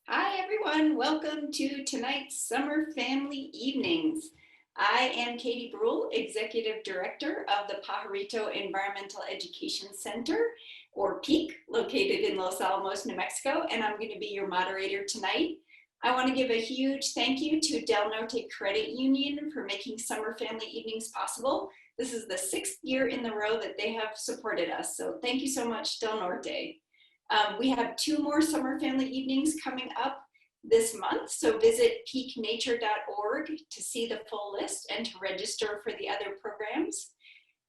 Hi everyone, welcome to tonight's Summer Family Evenings. I am Katie Brule, Executive Director of the Pajarito Environmental Education Center, or PEEC, located in Los Alamos, New Mexico, and I'm going to be your moderator tonight. I want to give a huge thank you to Del Norte Credit Union for making Summer Family Evenings possible. This is the 6th year in a row that they have supported us, so thank you so much, Del Norte. We have 2 more Summer Family Evenings coming up this month, so visit peaknature.org to see the full list and to register for the other programs.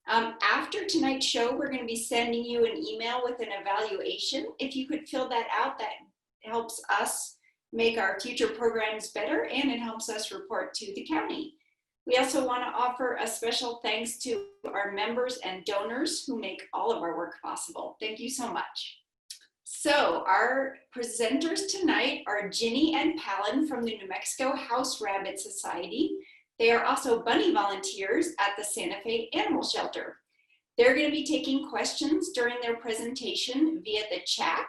After tonight's show, we're going to be sending you an email with an evaluation. If you could fill that out, that helps us make our future programs better, and it helps us report to the county. We also want to offer a special thanks to our members and donors who make all of our work possible. Thank you so much. So our presenters tonight are Ginny and Palin from the New Mexico House Rabbit Society. They are also bunny volunteers at the Santa Fe Animal Shelter. They're going to be taking questions during their presentation via the chat.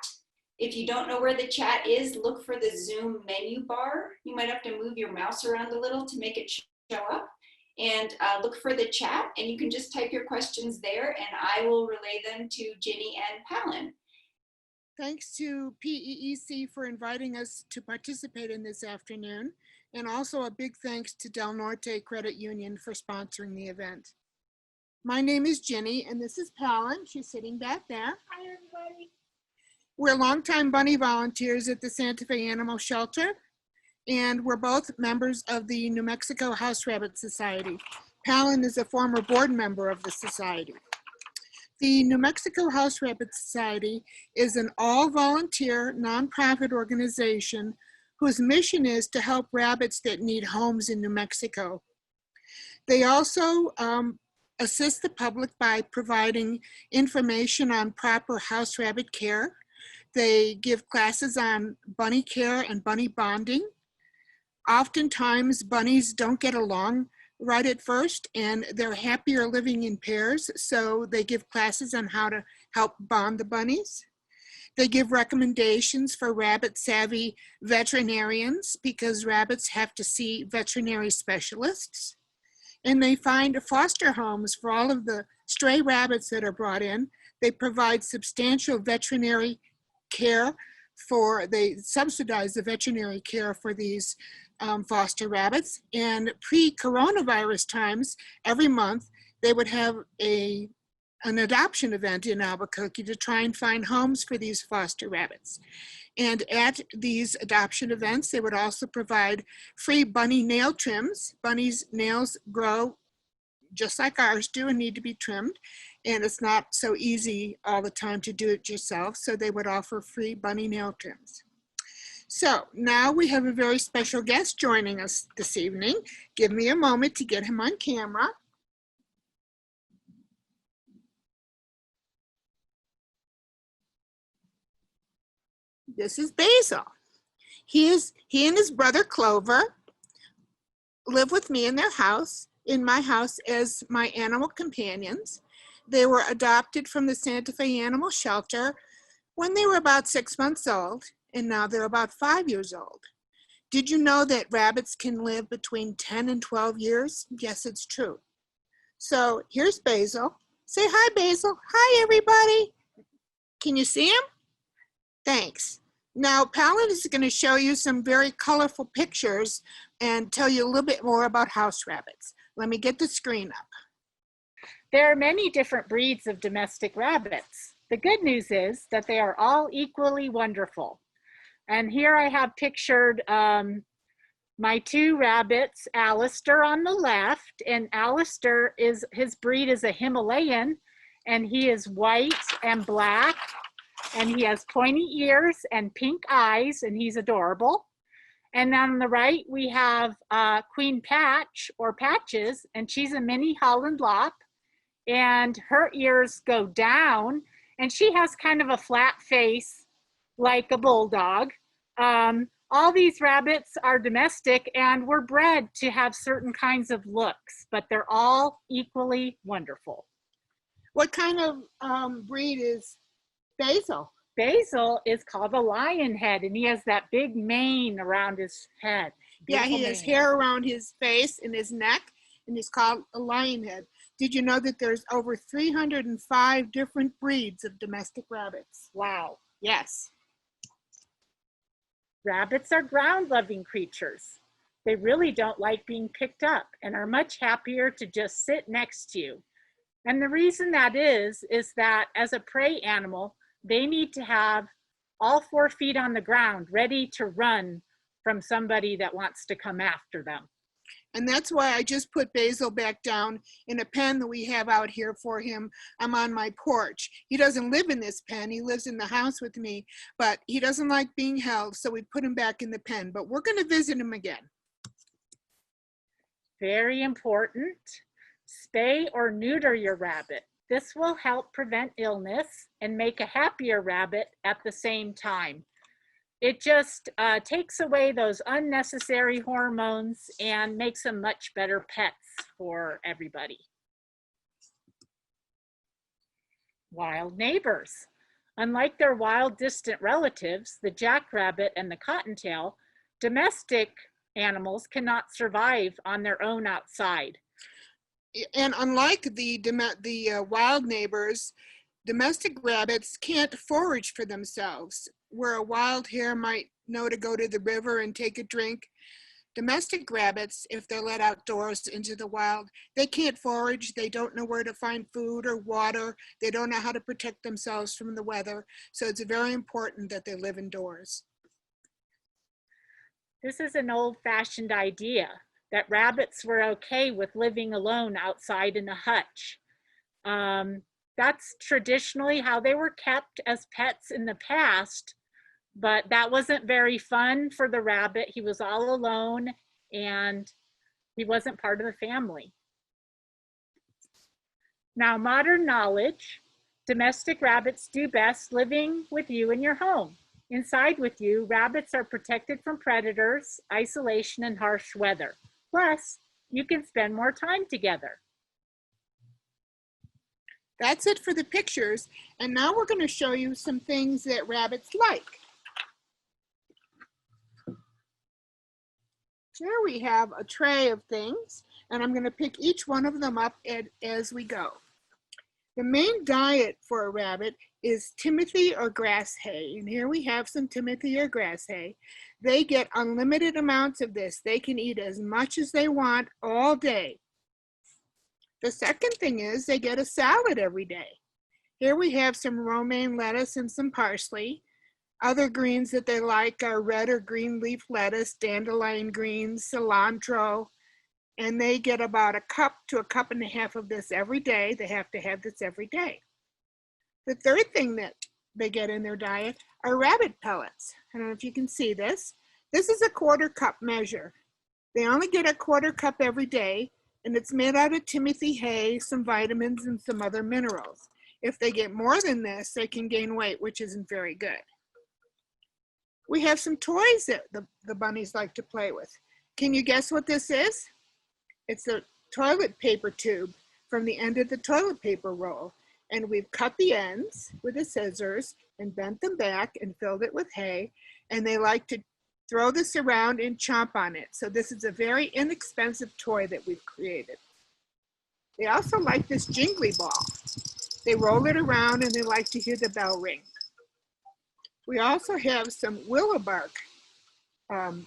If you don't know where the chat is, look for the Zoom menu bar. You might have to move your mouse around a little to make it show up. And look for the chat, and you can just type your questions there, and I will relay them to Ginny and Palin. Thanks to PEEC for inviting us to participate in this afternoon, and also a big thanks to Del Norte Credit Union for sponsoring the event. My name is Ginny, and this is Palin. She's sitting back there. Hi, everybody. We're longtime bunny volunteers at the Santa Fe Animal Shelter, and we're both members of the New Mexico House Rabbit Society. Palin is a former board member of the society. The New Mexico House Rabbit Society is an all-volunteer nonprofit organization whose mission is to help rabbits that need homes in New Mexico. They also assist the public by providing information on proper house rabbit care. They give classes on bunny care and bunny bonding. Oftentimes, bunnies don't get along right at first, and they're happier living in pairs, so they give classes on how to help bond the bunnies. They give recommendations for rabbit-savvy veterinarians because rabbits have to see veterinary specialists. And they find foster homes for all of the stray rabbits that are brought in. They provide substantial veterinary care they subsidize the veterinary care for these foster rabbits. And pre-coronavirus times, every month, they would have an adoption event in Albuquerque to try and find homes for these foster rabbits. And at these adoption events, they would also provide free bunny nail trims. Bunnies' nails grow just like ours do and need to be trimmed. And it's not so easy all the time to do it yourself, so they would offer free bunny nail trims. So now we have a very special guest joining us this evening. Give me a moment to get him on camera. This is Basil. He and his brother Clover live with me in their house, in my house, as my animal companions. They were adopted from the Santa Fe Animal Shelter when they were about 6 months old, and now they're about 5 years old. Did you know that rabbits can live between 10 and 12 years? Yes, it's true. So here's Basil. Say hi, Basil. Hi, everybody. Can you see him? Thanks. Now, Palin is going to show you some very colorful pictures and tell you a little bit more about house rabbits. Let me get the screen up. There are many different breeds of domestic rabbits. The good news is that they are all equally wonderful. And here I have pictured my 2 rabbits, Alistair on the left, and Alistair his breed is a Himalayan, and he is white and black, and he has pointy ears and pink eyes, and he's adorable. And on the right, we have Queen Patch, or Patches, and she's a mini Holland Lop, and her ears go down, and she has kind of a flat face like a bulldog. All these rabbits are domestic and were bred to have certain kinds of looks, but they're all equally wonderful. What kind of breed is Basil? Basil is called a lion head, and he has that big mane around his head. Yeah, he Beautiful has mane. hair around his face and his neck, and he's called a lion head. Did you know that there's over 305 different breeds of domestic rabbits? Wow. Yes. Rabbits are ground-loving creatures. They really don't like being picked up and are much happier to just sit next to you. And the reason that is that as a prey animal, they need to have all 4 feet on the ground ready to run from somebody that wants to come after them. And that's why I just put Basil back down in a pen that we have out here for him. I'm on my porch. He doesn't live in this pen. He lives in the house with me, but he doesn't like being held, so we put him back in the pen. But we're going to visit him again. Very important. Spay or neuter your rabbit. This will help prevent illness and make a happier rabbit at the same time. It just takes away those unnecessary hormones and makes them much better pets for everybody. Wild neighbors. Unlike their wild distant relatives, the jackrabbit and the cottontail, domestic animals cannot survive on their own outside. And unlike the wild neighbors, domestic rabbits can't forage for themselves. Where a wild hare might know to go to the river and take a drink, domestic rabbits, if they're let outdoors into the wild, they can't forage. They don't know where to find food or water. They don't know how to protect themselves from the weather. So it's very important that they live indoors. This is an old-fashioned idea that rabbits were okay with living alone outside in a hutch. That's traditionally how they were kept as pets in the past, but that wasn't very fun for the rabbit. He was all alone and he wasn't part of the family. Now, modern knowledge, domestic rabbits do best living with you in your home. Inside with you, rabbits are protected from predators, isolation, and harsh weather. Plus, you can spend more time together. That's it for the pictures. And now we're going to show you some things that rabbits like. Here we have a tray of things, and I'm going to pick each one of them up as we go. The main diet for a rabbit is timothy or grass hay. And here we have some timothy or grass hay. They get unlimited amounts of this. They can eat as much as they want all day. The second thing is they get a salad every day. Here we have some romaine lettuce and some parsley. Other greens that they like are red or green leaf lettuce, dandelion greens, cilantro, and they get about a cup to a cup and a half of this every day. They have to have this every day. The third thing that they get in their diet are rabbit pellets. I don't know if you can see this. This is a 1/4 cup measure. They only get a 1/4 cup every day, and it's made out of timothy hay, some vitamins, and some other minerals. If they get more than this, they can gain weight, which isn't very good. We have some toys that the bunnies like to play with. Can you guess what this is? It's a toilet paper tube from the end of the toilet paper roll. And we've cut the ends with the scissors and bent them back and filled it with hay. And they like to throw this around and chomp on it. So this is a very inexpensive toy that we've created. They also like this jingly ball. They roll it around and they like to hear the bell ring. We also have some willow bark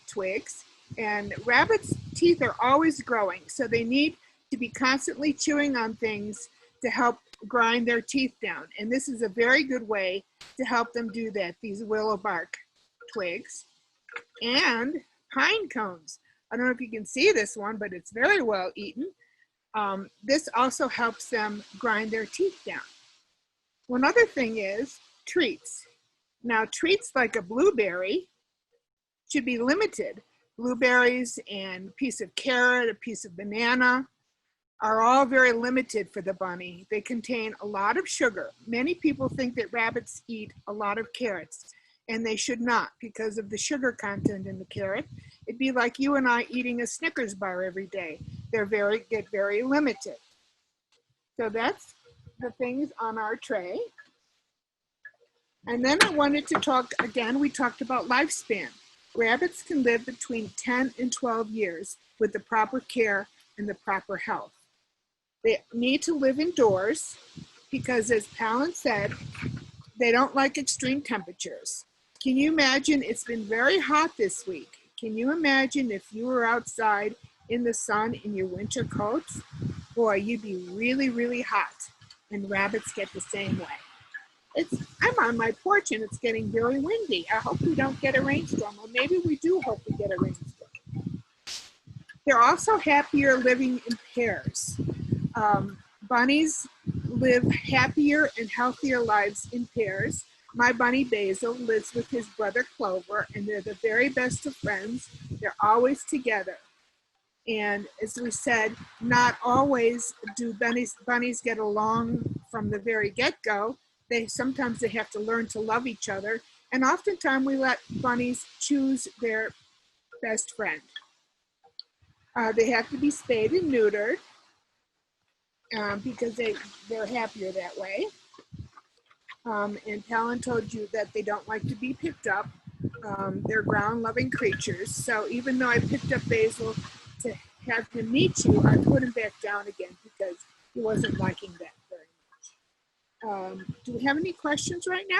twigs, and rabbits' teeth are always growing, so they need to be constantly chewing on things to help grind their teeth down. And this is a very good way to help them do that, these willow bark twigs. And pine cones. I don't know if you can see this one, but it's very well eaten. This also helps them grind their teeth down. One other thing is treats. Now, treats like a blueberry should be limited. Blueberries and a piece of carrot, a piece of banana are all very limited for the bunny. They contain a lot of sugar. Many people think that rabbits eat a lot of carrots, and they should not because of the sugar content in the carrot. It'd be like you and I eating a Snickers bar every day. They're get very limited. So that's the things on our tray. And then I wanted to talk again, we talked about lifespan. Rabbits can live between 10 and 12 years with the proper care and the proper health. They need to live indoors because, as Palin said, they don't like extreme temperatures. Can you imagine? It's been very hot this week. Can you imagine if you were outside in the sun in your winter coats? Boy, you'd be really, really hot. And rabbits get the same way. I'm on my porch and it's getting very windy. I hope we don't get a rainstorm, or maybe we do hope we get a rainstorm. They're also happier living in pairs. Bunnies live happier and healthier lives in pairs. My bunny Basil lives with his brother Clover, and they're the very best of friends. They're always together. And as we said, not always do bunnies get along from the very get-go. Sometimes they have to learn to love each other. And oftentimes we let bunnies choose their best friend. They have to be spayed and neutered because they're happier that way. And Palin told you that they don't like to be picked up. They're ground-loving creatures. So even though I picked up Basil to have him meet you, I put him back down again because he wasn't liking that very much. Do we have any questions right now?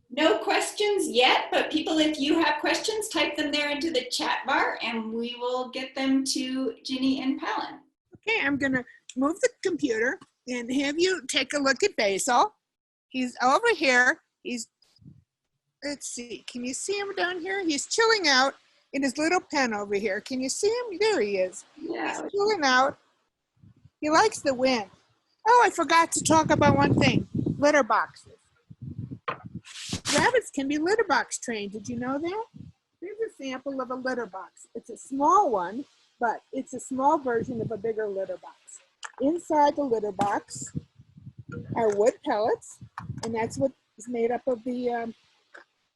No questions yet, but people, if you have questions, type them there into the chat bar and we will get them to Ginny and Palin. Okay, I'm gonna move the computer and have you take a look at Basil. He's over here. Let's see, can you see him down here? He's chilling out in his little pen over here. Can you see him? There he is. Yeah. He's chilling out. He likes the wind. Oh, I forgot to talk about one thing, litter boxes. Rabbits can be litter box trained. Did you know that? Here's a sample of a litter box. It's a small one, but it's a small version of a bigger litter box. Inside the litter box are wood pellets, and that's what is made up of the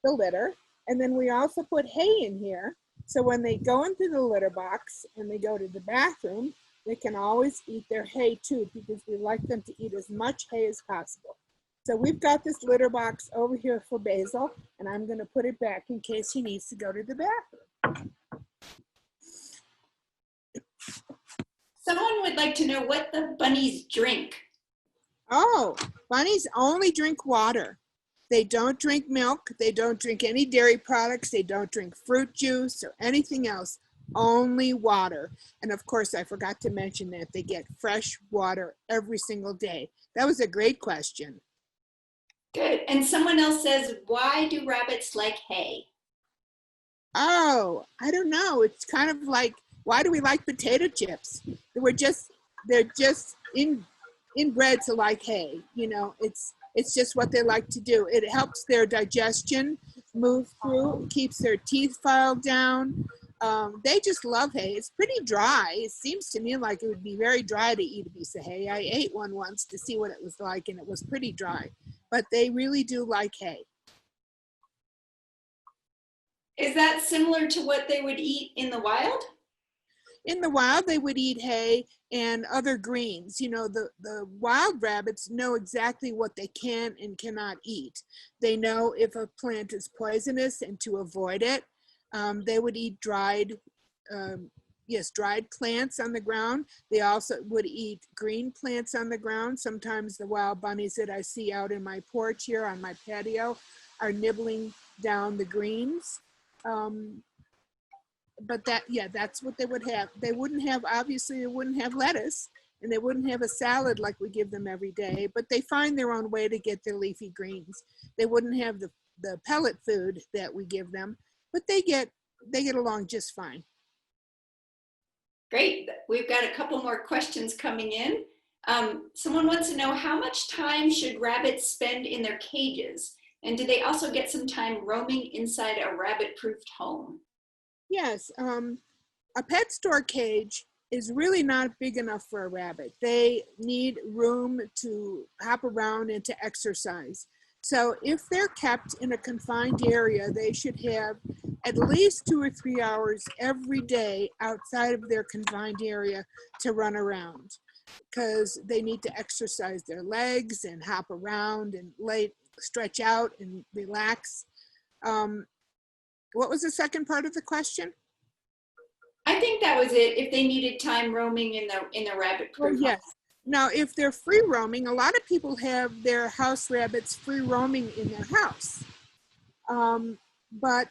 litter. And then we also put hay in here, so when they go into the litter box and they go to the bathroom, they can always eat their hay too, because we like them to eat as much hay as possible. So we've got this litter box over here for Basil, and I'm going to put it back in case he needs to go to the bathroom. Someone would like to know what the bunnies drink. Oh, bunnies only drink water. They don't drink milk. They don't drink any dairy products. They don't drink fruit juice or anything else. Only water. And of course, I forgot to mention that they get fresh water every single day. That was a great question. Good. And someone else says, why do rabbits like hay? Oh, I don't know. It's kind of like, why do we like potato chips? They're just inbred to like hay. You know, it's just what they like to do. It helps their digestion move through, keeps their teeth filed down. They just love hay. It's pretty dry. It seems to me like it would be very dry to eat a piece of hay. I ate one once to see what it was like, and it was pretty dry. But they really do like hay. Is that similar to what they would eat in the wild? In the wild, they would eat hay and other greens. You know, the wild rabbits know exactly what they can and cannot eat. They know if a plant is poisonous and to avoid it. They would eat dried plants on the ground. They also would eat green plants on the ground. Sometimes the wild bunnies that I see out in my porch here on my patio are nibbling down the greens. But that's what they would have. They wouldn't have lettuce, and they wouldn't have a salad like we give them every day, but they find their own way to get their leafy greens. They wouldn't have the pellet food that we give them, but they get along just fine. Great. We've got a couple more questions coming in. Someone wants to know, how much time should rabbits spend in their cages? And do they also get some time roaming inside a rabbit-proofed home? Yes, a pet store cage is really not big enough for a rabbit. They need room to hop around and to exercise. So if they're kept in a confined area, they should have at least 2 or 3 hours every day outside of their confined area to run around. because they need to exercise their legs and hop around and stretch out and relax. What was the second part of the question? I think that was it. If they needed time roaming in the rabbit Oh, proof. yes. Now, if they're free roaming, a lot of people have their house rabbits free roaming in their house. But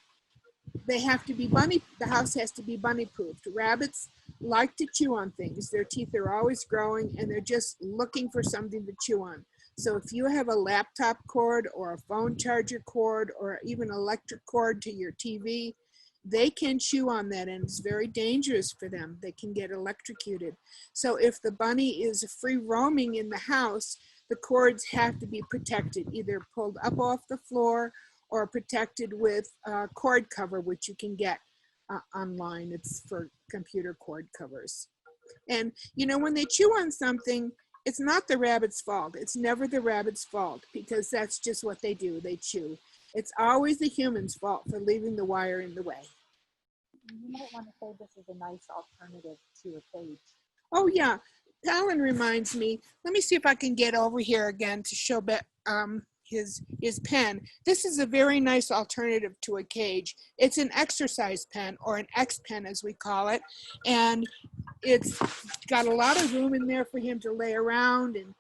they have to be the house has to be bunny proofed. Rabbits like to chew on things. Their teeth are always growing and they're just looking for something to chew on. So if you have a laptop cord or a phone charger cord or even electric cord to your TV, they can chew on that, and it's very dangerous for them. They can get electrocuted. So if the bunny is free roaming in the house, the cords have to be protected, either pulled up off the floor or protected with a cord cover, which you can get online. It's for computer cord covers. And you know, when they chew on something, it's not the rabbit's fault. It's never the rabbit's fault, because that's just what they do. They chew. It's always the human's fault for leaving the wire in the way. You might want to say this is a nice alternative to a cage. Oh yeah, Palin reminds me. Let me see if I can get over here again to show his pen. This is a very nice alternative to a cage. It's an exercise pen, or an X pen as we call it, and it's got a lot of room in there for him to lay around and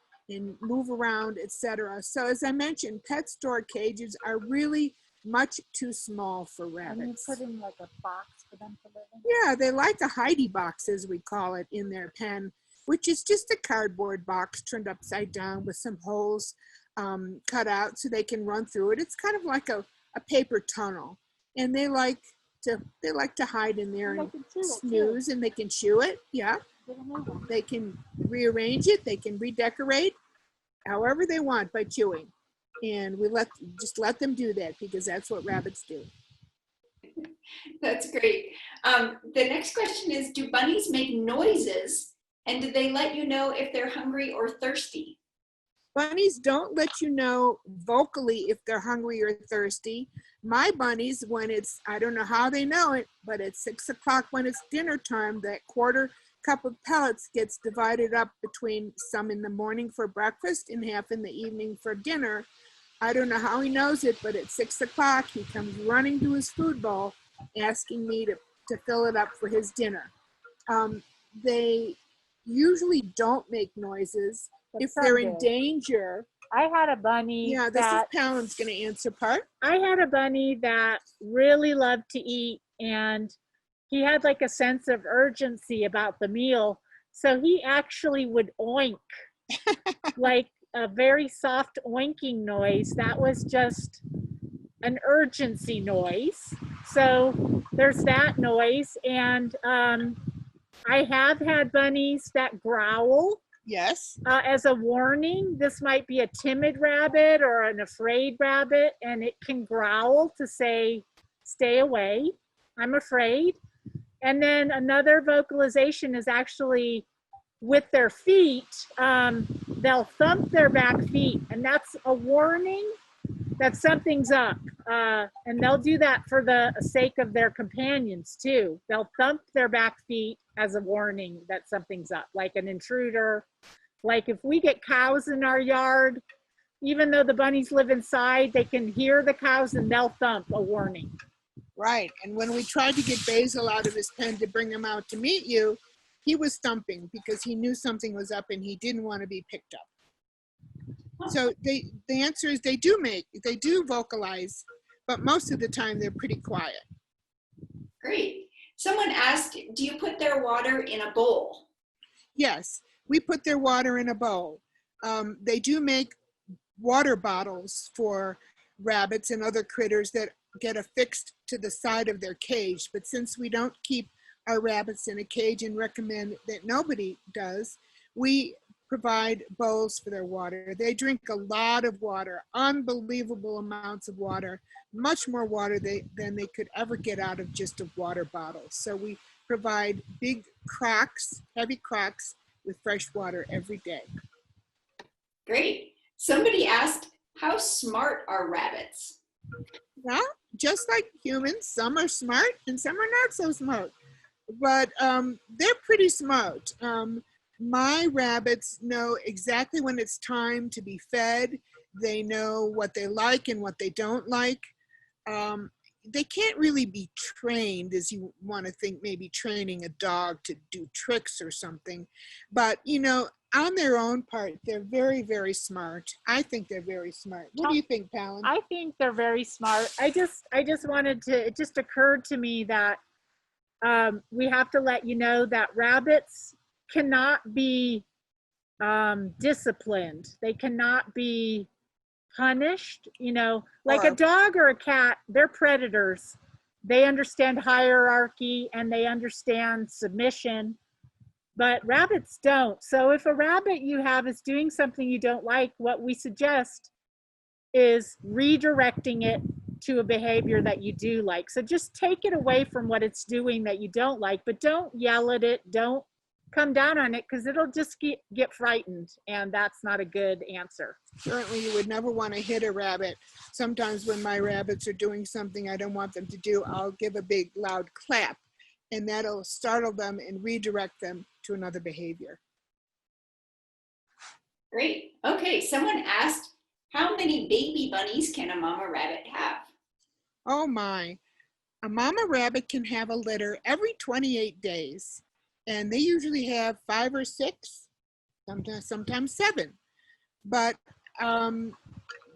move around, etc. So as I mentioned, pet store cages are really much too small for rabbits. And you put in like a box for them to live in? Yeah, they like a Heidi box, as we call it, in their pen, which is just a cardboard box turned upside down with some holes cut out so they can run through it. It's kind of like a paper tunnel, and they like to hide in there and snooze, and they can chew it. Yeah, they can rearrange it, they can redecorate however they want by chewing, and we just let them do that, because that's what rabbits do. That's great. The next question is, do bunnies make noises, and do they let you know if they're hungry or thirsty? Bunnies don't let you know vocally if they're hungry or thirsty. My bunnies, when it's, I don't know how they know it, but at 6 o'clock when it's dinner time, that quarter cup of pellets gets divided up between some in the morning for breakfast and half in the evening for dinner. I don't know how he knows it, but at 6 o'clock he comes running to his food bowl asking me to fill it up for his dinner. They usually don't make noises. If they're in danger. I had a bunny. Yeah, this is Palin's going to answer part. I had a bunny that really loved to eat, and he had like a sense of urgency about the meal. So he actually would oink, like a very soft oinking noise. That was just an urgency noise. So there's that noise. And I have had bunnies that growl. Yes. As a warning. This might be a timid rabbit or an afraid rabbit, and it can growl to say, stay away, I'm afraid. And then another vocalization is actually with their feet. They'll thump their back feet, and that's a warning that something's up. And they'll do that for the sake of their companions too. They'll thump their back feet as a warning that something's up, like an intruder. Like if we get cows in our yard, even though the bunnies live inside, they can hear the cows and they'll thump, a warning. Right, and when we tried to get Basil out of his pen to bring him out to meet you, he was thumping because he knew something was up and he didn't want to be picked up. So the answer is they do vocalize, but most of the time they're pretty quiet. Great. Someone asked, do you put their water in a bowl? Yes, we put their water in a bowl. They do make water bottles for rabbits and other critters that get affixed to the side of their cage. But since we don't keep our rabbits in a cage and recommend that nobody does, we provide bowls for their water. They drink a lot of water, unbelievable amounts of water, much more water than they could ever get out of just a water bottle. So we provide big crocks, heavy crocks with fresh water every day. Great. Somebody asked, how smart are rabbits? Well, just like humans, some are smart and some are not so smart, but they're pretty smart. My rabbits know exactly when it's time to be fed. They know what they like and what they don't like. Um, they can't really be trained as you want to think, maybe training a dog to do tricks or something. But, on their own part, they're very, very smart. I think they're very smart. What do you think, Palin? I think they're very smart. I just wanted to, it just occurred to me that we have to let you know that rabbits cannot be disciplined. They cannot be punished, like a dog or a cat, they're predators. They understand hierarchy and they understand submission, but rabbits don't. So if a rabbit you have is doing something you don't like, what we suggest is redirecting it to a behavior that you do like. So just take it away from what it's doing that you don't like, but don't yell at it. Don't come down on it, because it'll just get frightened, and that's not a good answer. Certainly you would never want to hit a rabbit. Sometimes when my rabbits are doing something I don't want them to do, I'll give a big loud clap, and that'll startle them and redirect them to another behavior. Great. Okay, someone asked, how many baby bunnies can a mama rabbit have? Oh my. A mama rabbit can have a litter every 28 days. And they usually have 5 or 6, sometimes 7. But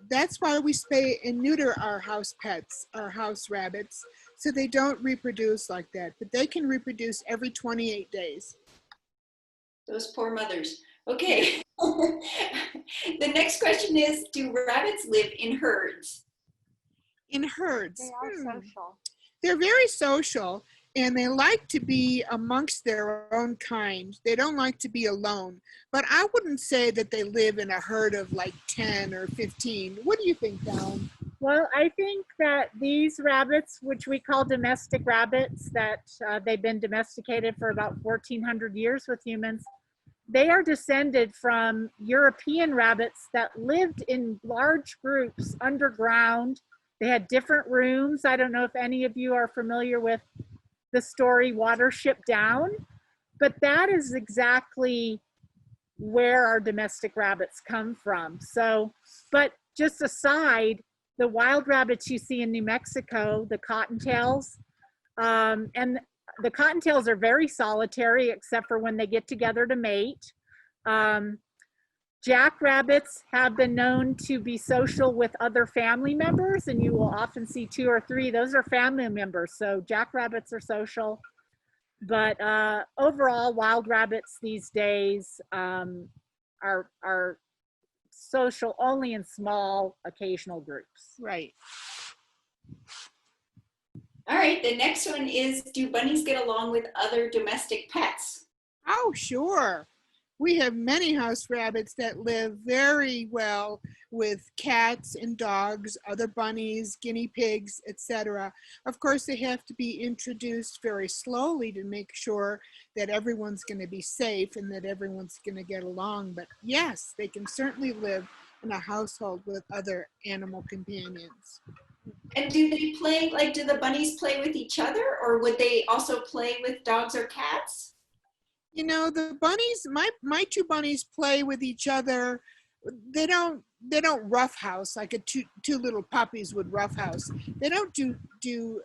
that's why we spay and neuter our house pets, our house rabbits, so they don't reproduce like that. But they can reproduce every 28 days. Those poor mothers. Okay. The next question is, do rabbits live in herds? In herds. They are social. They're very social. And they like to be amongst their own kind. They don't like to be alone. But I wouldn't say that they live in a herd of like 10 or 15. What do you think, Dawn? Well, I think that these rabbits, which we call domestic rabbits, that they've been domesticated for about 1,400 years with humans, they are descended from European rabbits that lived in large groups underground. They had different rooms. I don't know if any of you are familiar with the story Watership Down, but that is exactly where our domestic rabbits come from. So, but just aside, the wild rabbits you see in New Mexico, the cottontails, and the cottontails are very solitary except for when they get together to mate. Jackrabbits have been known to be social with other family members, and you will often see 2 or 3. Those are family members, so jackrabbits are social. But overall, wild rabbits these days are social only in small, occasional groups. Right. All right, the next one is, do bunnies get along with other domestic pets? Oh, sure. We have many house rabbits that live very well with cats and dogs, other bunnies, guinea pigs, etc. Of course, they have to be introduced very slowly to make sure that everyone's going to be safe and that everyone's going to get along. But yes, they can certainly live in a household with other animal companions. And do they play, like, do the bunnies play with each other, or would they also play with dogs or cats? The bunnies, my 2 bunnies play with each other. They don't roughhouse like two little puppies would roughhouse. They don't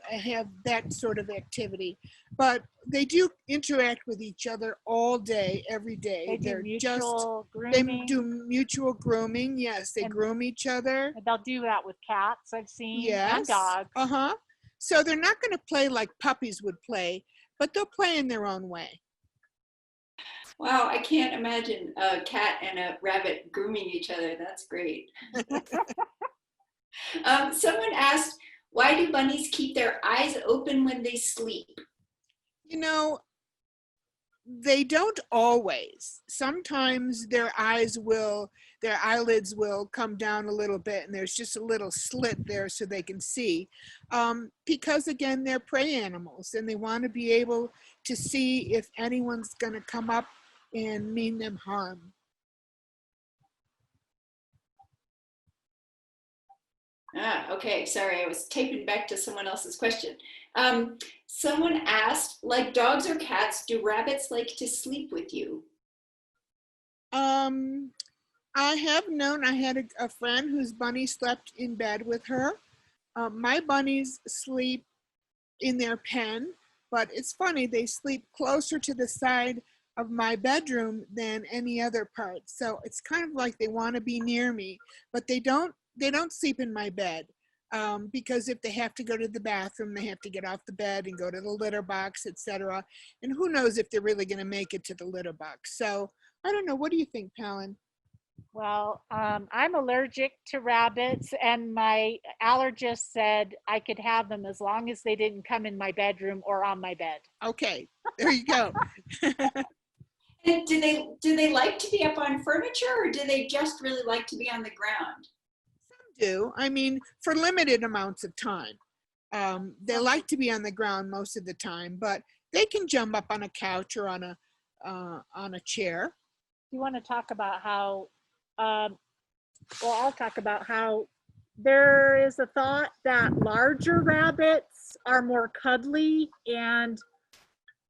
have that sort of activity, but they do interact with each other all day, every day. They do mutual grooming. They do mutual grooming. Yes, they groom each other. And they'll do that with cats, I've seen, yes. And dogs. So they're not going to play like puppies would play, but they'll play in their own way. Wow, I can't imagine a cat and a rabbit grooming each other. That's great. Someone asked, why do bunnies keep their eyes open when they sleep? They don't always. Sometimes their eyelids will come down a little bit and there's just a little slit there so they can see. Because again, they're prey animals and they want to be able to see if anyone's going to come up and mean them harm. Okay, sorry, I was typing back to someone else's question. Someone asked, like dogs or cats, do rabbits like to sleep with you? I have known, I had a friend whose bunny slept in bed with her. My bunnies sleep in their pen, but it's funny, they sleep closer to the side of my bedroom than any other part. So it's kind of like they want to be near me, but they don't sleep in my bed. Because if they have to go to the bathroom, they have to get off the bed and go to the litter box, etc. And who knows if they're really going to make it to the litter box. So I don't know. What do you think, Palin? Well, I'm allergic to rabbits, and my allergist said I could have them as long as they didn't come in my bedroom or on my bed. Okay, there you go. And do they like to be up on furniture, or do they just really like to be on the ground? Do I mean for limited amounts of time? They like to be on the ground most of the time, but they can jump up on a couch or on a chair. You want to talk about how, well, I'll talk about how there is a thought that larger rabbits are more cuddly and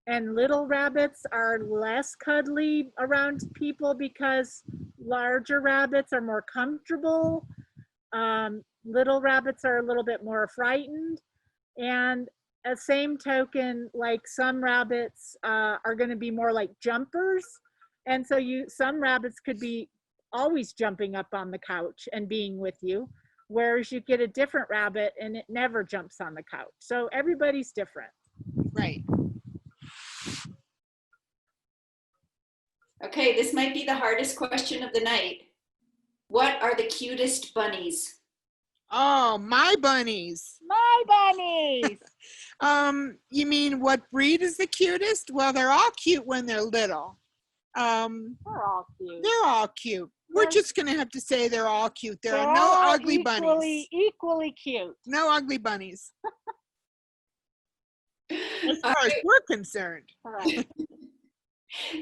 little rabbits are less cuddly around people because larger rabbits are more comfortable. Little rabbits are a little bit more frightened. And at the same token, like some rabbits are going to be more like jumpers. And so some rabbits could be always jumping up on the couch and being with you, whereas you get a different rabbit and it never jumps on the couch. So everybody's different. Right. Okay, this might be the hardest question of the night. What are the cutest bunnies? Oh, my bunnies. My bunnies. You mean what breed is the cutest? Well, they're all cute when they're little. They're all cute. They're all cute. We're They're- just gonna have to say they're all cute. There They're are no all ugly bunnies. Equally cute. No ugly bunnies, as All far as right, we're concerned. All right.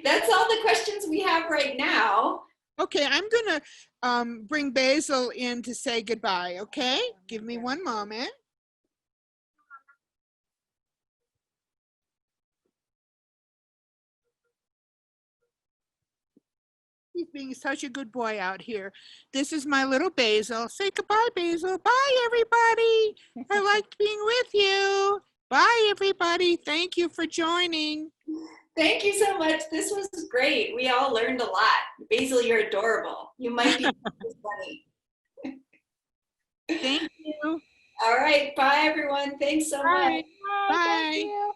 that's all the questions we have right now. Okay, I'm gonna bring Basil in to say goodbye. Okay, give me one moment. He's being such a good boy out here. This is my little Basil. Say goodbye, Basil. Bye, everybody. I liked being with you. Bye, everybody. Thank you for joining. Thank you so much. This was great. We all learned a lot. Basil, you're adorable. You might be funny. Thank you. All right. Bye, everyone. Thanks so much. Bye. Bye. Thank you.